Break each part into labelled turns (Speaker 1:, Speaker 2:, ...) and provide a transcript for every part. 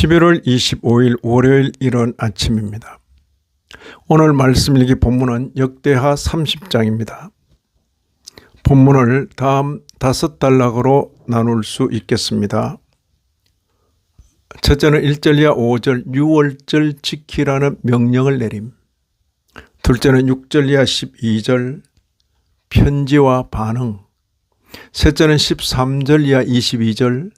Speaker 1: 11월 25일 월요일 이른 아침입니다. 오늘 말씀 읽기 본문은 역대하 30장입니다. 본문을 다음 5단락으로 나눌 수 있겠습니다. 첫째는 1절 이하 5절 유월절 지키라는 명령을 내림. 둘째는 6절 이하 12절 편지와 반응. 셋째는 13절 이하 22절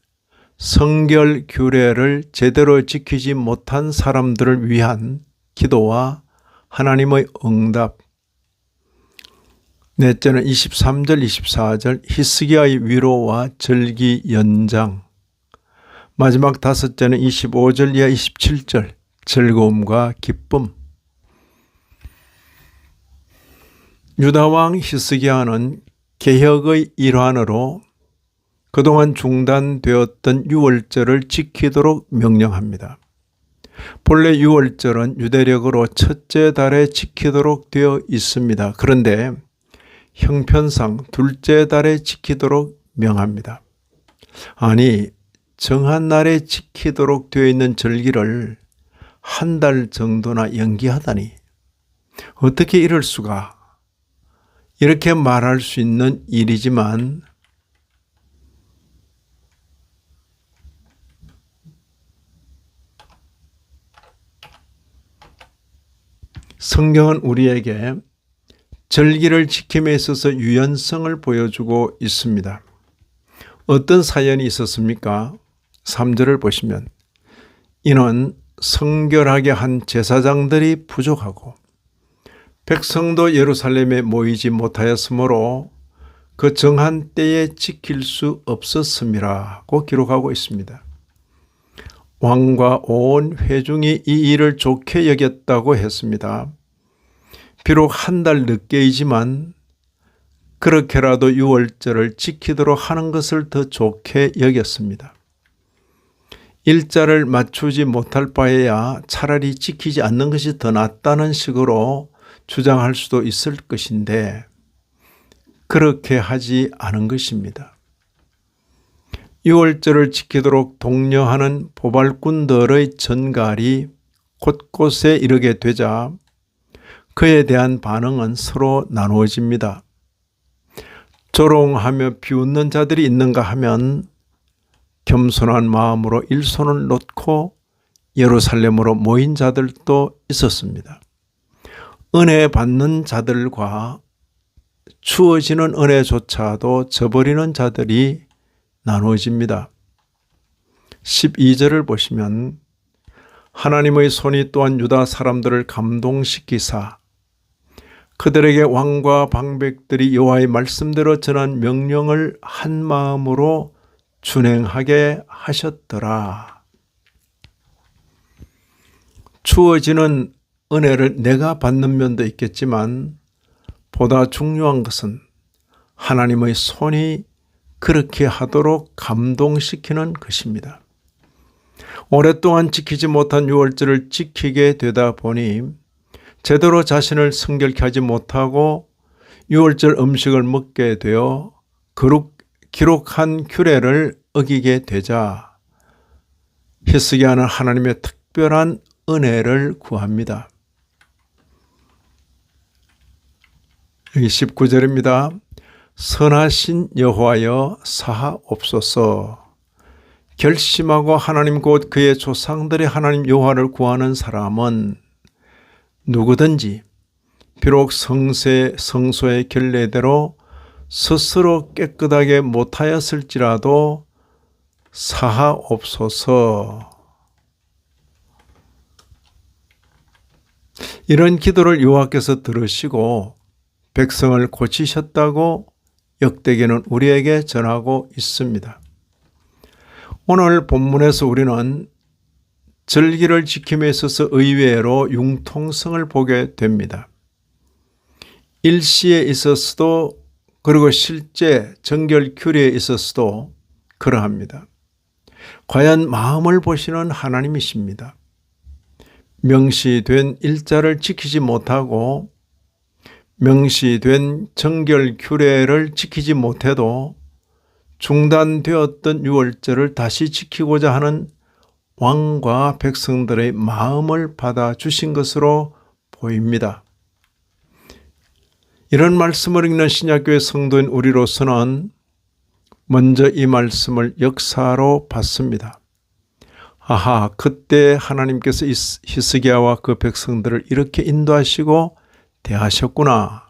Speaker 1: 성결 규례를 제대로 지키지 못한 사람들을 위한 기도와 하나님의 응답. 넷째는 23절 24절 히스기야의 위로와 절기 연장. 마지막 다섯째는 25절 이하 27절 즐거움과 기쁨. 유다왕 히스기야는 개혁의 일환으로 그동안 중단되었던 유월절을 지키도록 명령합니다. 본래 유월절은 유대력으로 첫째 달에 지키도록 되어 있습니다. 그런데 형편상 둘째 달에 지키도록 명합니다. 아니, 정한 날에 지키도록 되어 있는 절기를 한 달 정도나 연기하다니 어떻게 이럴 수가. 이렇게 말할 수 있는 일이지만 성경은 우리에게 절기를 지킴에 있어서 유연성을 보여주고 있습니다. 어떤 사연이 있었습니까? 3절을 보시면 이는 성결하게 한 제사장들이 부족하고 백성도 예루살렘에 모이지 못하였으므로 그 정한 때에 지킬 수 없었음이라고 기록하고 있습니다. 왕과 온 회중이 이 일을 좋게 여겼다고 했습니다. 비록 한 달 늦게이지만 그렇게라도 유월절을 지키도록 하는 것을 더 좋게 여겼습니다. 일자를 맞추지 못할 바에야 차라리 지키지 않는 것이 더 낫다는 식으로 주장할 수도 있을 것인데 그렇게 하지 않은 것입니다. 유월절을 지키도록 독려하는 보발꾼들의 전갈이 곳곳에 이르게 되자 그에 대한 반응은 서로 나누어집니다. 조롱하며 비웃는 자들이 있는가 하면 겸손한 마음으로 일손을 놓고 예루살렘으로 모인 자들도 있었습니다. 은혜 받는 자들과 주어지는 은혜조차도 저버리는 자들이 나누어집니다. 12절을 보시면 하나님의 손이 또한 유다 사람들을 감동시키사 그들에게 왕과 방백들이 여호와의 말씀대로 전한 명령을 한 마음으로 준행하게 하셨더라. 주어지는 은혜를 내가 받는 면도 있겠지만 보다 중요한 것은 하나님의 손이 그렇게 하도록 감동시키는 것입니다. 오랫동안 지키지 못한 유월절을 지키게 되다 보니 제대로 자신을 성결케 하지 못하고 유월절 음식을 먹게 되어 기록한 규례를 어기게 되자 히스기야는 하나님의 특별한 은혜를 구합니다. 여기 19절입니다. 선하신 여호와여 사하옵소서. 결심하고 하나님 곧 그의 조상들의 하나님 여호와를 구하는 사람은 누구든지 비록 성소의 결례대로 스스로 깨끗하게 못하였을지라도 사하옵소서. 이런 기도를 여호와께서 들으시고 백성을 고치셨다고 역대기는 우리에게 전하고 있습니다. 오늘 본문에서 우리는 절기를 지킴에 있어서 의외로 융통성을 보게 됩니다. 일시에 있어서도 그리고 실제 정결 규례에 있어서도 그러합니다. 과연 마음을 보시는 하나님이십니다. 명시된 일자를 지키지 못하고 명시된 정결 규례를 지키지 못해도 중단되었던 유월절을 다시 지키고자 하는 왕과 백성들의 마음을 받아주신 것으로 보입니다. 이런 말씀을 읽는 신약교회 성도인 우리로서는 먼저 이 말씀을 역사로 봤습니다. 아하, 그때 하나님께서 히스기야와 그 백성들을 이렇게 인도하시고 대하셨구나.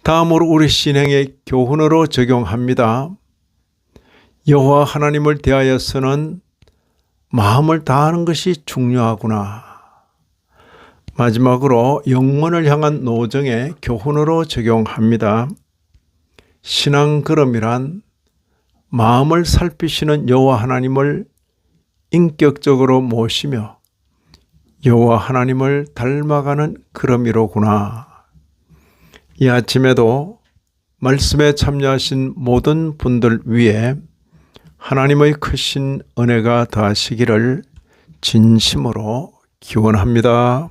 Speaker 1: 다음으로 우리 신행의 교훈으로 적용합니다. 여호와 하나님을 대하여서는 마음을 다하는 것이 중요하구나. 마지막으로 영혼을 향한 노정의 교훈으로 적용합니다. 신앙 걸음이란 마음을 살피시는 여호와 하나님을 인격적으로 모시며 여호와 하나님을 닮아가는 걸음이로구나. 이 아침에도 말씀에 참여하신 모든 분들 위해 하나님의 크신 은혜가 더하시기를 진심으로 기원합니다.